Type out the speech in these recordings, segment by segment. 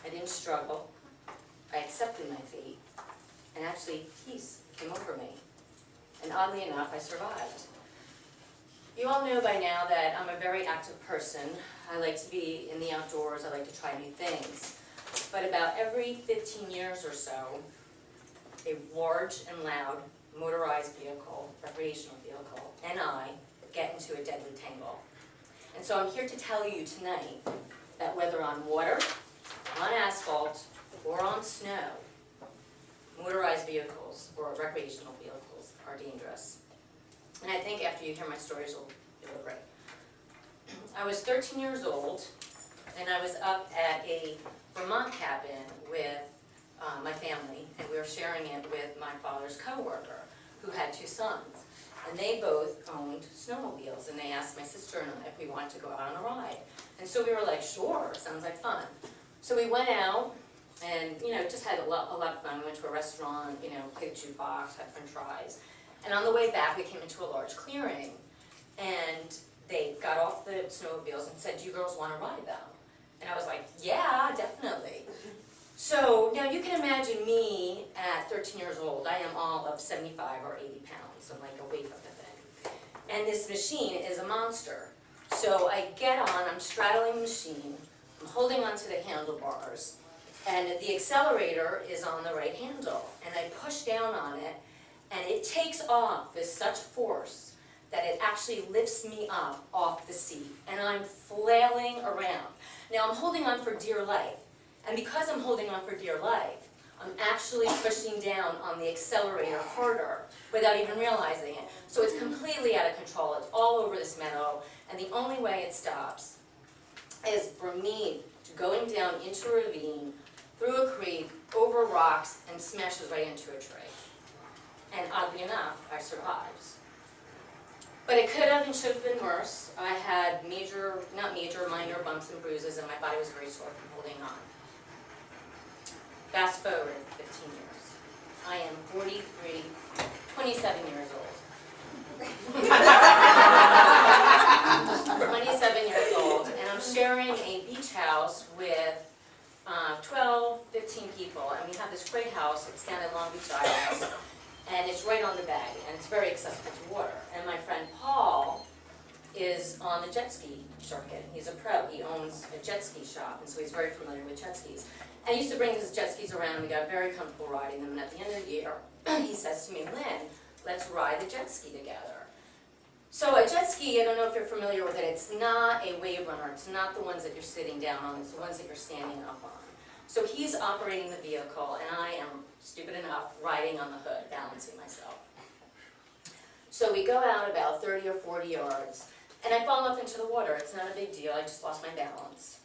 I didn't struggle. I accepted my fate, and actually peace came over me. And oddly enough, I survived. You all know by now that I'm a very active person. I like to be in the outdoors, I like to try new things. But about every 15 years or so, a large and loud motorized vehicle, recreational vehicle, and I get into a deadly tangle. And so I'm here to tell you tonight that whether on water, on asphalt, or on snow, motorized vehicles or recreational vehicles are dangerous. And I think after you hear my stories, you'll agree. I was 13 years old, and I was up at a Vermont cabin with my family, and we were sharing it with my father's coworker, who had 2 sons. And they both owned snowmobiles, and they asked my sister and I if we wanted to go out on a ride. And so we were like, sure, sounds like fun. So we went out, and just had a lot of fun. We went to a restaurant, played the jukebox, had french fries. And on the way back, we came into a large clearing, and they got off the snowmobiles and said, do you girls want to ride them? And I was like, yeah, definitely. So now you can imagine me at 13 years old. I am all of 75 or 80 pounds. I'm like a waif of the thing. And this machine is a monster. So I get on, I'm straddling the machine, I'm holding onto the handlebars, and the accelerator is on the right handle. And I push down on it, and it takes off with such force that it actually lifts me up off the seat. And I'm flailing around. Now I'm holding on for dear life. And because I'm holding on for dear life, I'm actually pushing down on the accelerator harder without even realizing it. So it's completely out of control. It's all over this meadow. And the only way it stops is for me to going down into a ravine, through a creek, over rocks, and smashes right into a tree. And oddly enough, I survived. But it could have and should have been worse. I had minor bumps and bruises, and my body was very sore from holding on. Fast forward 15 years. I am 27 years old. 27 years old, and I'm sharing a beach house with 12, 15 people, and we have this great house. It's down at Long Beach Island, and it's right on the bay, and it's very accessible to water. And my friend Paul is on the jet ski circuit. He's a pro. He owns a jet ski shop, and so he's very familiar with jet skis. And he used to bring his jet skis around, and we got very comfortable riding them. And at the end of the year, he says to me, Lynn, let's ride the jet ski together. So a jet ski, I don't know if you're familiar with it, it's not a wave runner. It's not the ones that you're sitting down on. It's the ones that you're standing up on. So he's operating the vehicle, and I am, stupid enough, riding on the hood, balancing myself. So we go out about 30 or 40 yards, and I fall up into the water. It's not a big deal. I just lost my balance.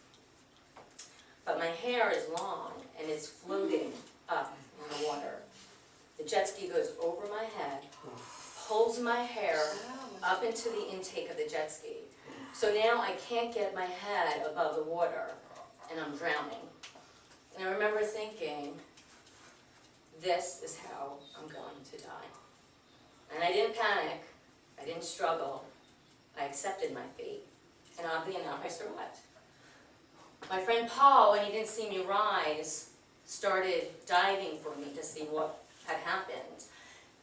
But my hair is long, and it's floating up in the water. The jet ski goes over my head, pulls my hair up into the intake of the jet ski. So now I can't get my head above the water, and I'm drowning. And I remember thinking, this is how I'm going to die. And I didn't panic, I didn't struggle, I accepted my fate, and oddly enough, I survived. My friend Paul, when he didn't see me rise, started diving for me to see what had happened.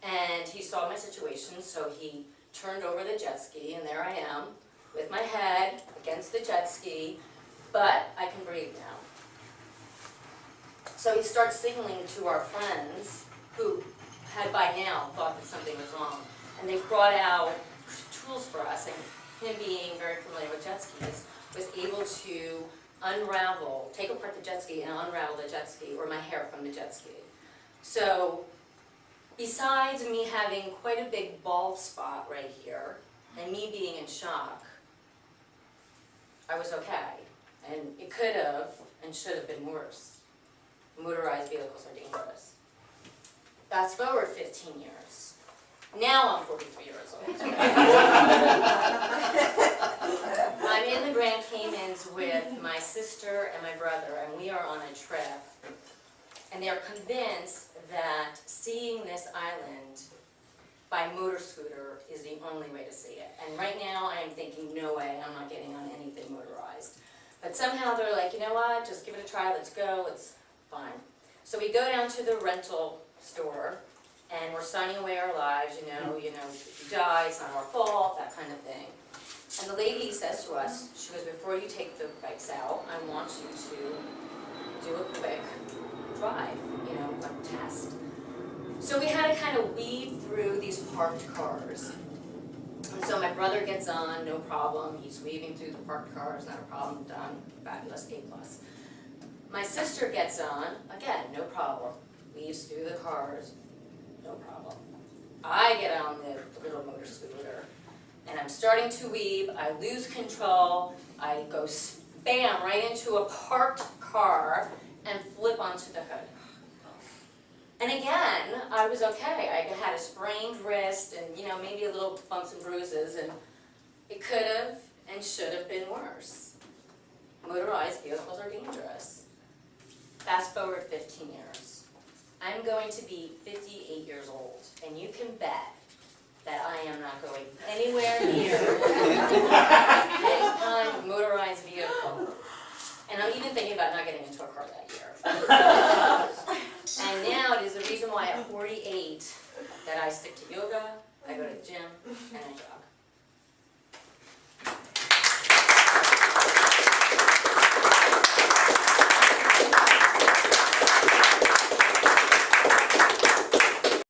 And he saw my situation, so he turned over the jet ski, and there I am, with my head against the jet ski, but I can breathe now. So he starts signaling to our friends, who had by now thought that something was wrong. And they brought out tools for us, and him being very familiar with jet skis, was able to unravel, take apart the jet ski and unravel the jet ski, or my hair from the jet ski. So, besides me having quite a big bald spot right here, and me being in shock, I was okay. And it could have and should have been worse. Motorized vehicles are dangerous. Fast forward 15 years. Now I'm 43 years old. I'm in the Grand Caymans with my sister and my brother, and we are on a trip. And they're convinced that seeing this island by motor scooter is the only way to see it. And right now I am thinking, no way, I'm not getting on anything motorized. But somehow they're like, you know what, just give it a try, let's go, it's fine. So we go down to the rental store, and we're signing away our lives, you know, if you die, it's not our fault, that kind of thing. And the lady says to us, she goes, before you take the bikes out, I want you to do a quick drive, like test. So we had to kind of weave through these parked cars. And so my brother gets on, no problem. He's weaving through the parked cars, not a problem, done, fabulous, A+. My sister gets on, again, no problem. Weaves through the cars, no problem. I get on the little motor scooter, and I'm starting to weave. I lose control. I go spam right into a parked car and flip onto the hood. And again, I was okay. I had a sprained wrist and, maybe a little bumps and bruises, and it could have and should have been worse. Motorized vehicles are dangerous. Fast forward 15 years. I'm going to be 58 years old, and you can bet that I am not going anywhere near any kind of motorized vehicle. And I'm even thinking about not getting into a car that year. And now it is the reason why at 48 that I stick to yoga,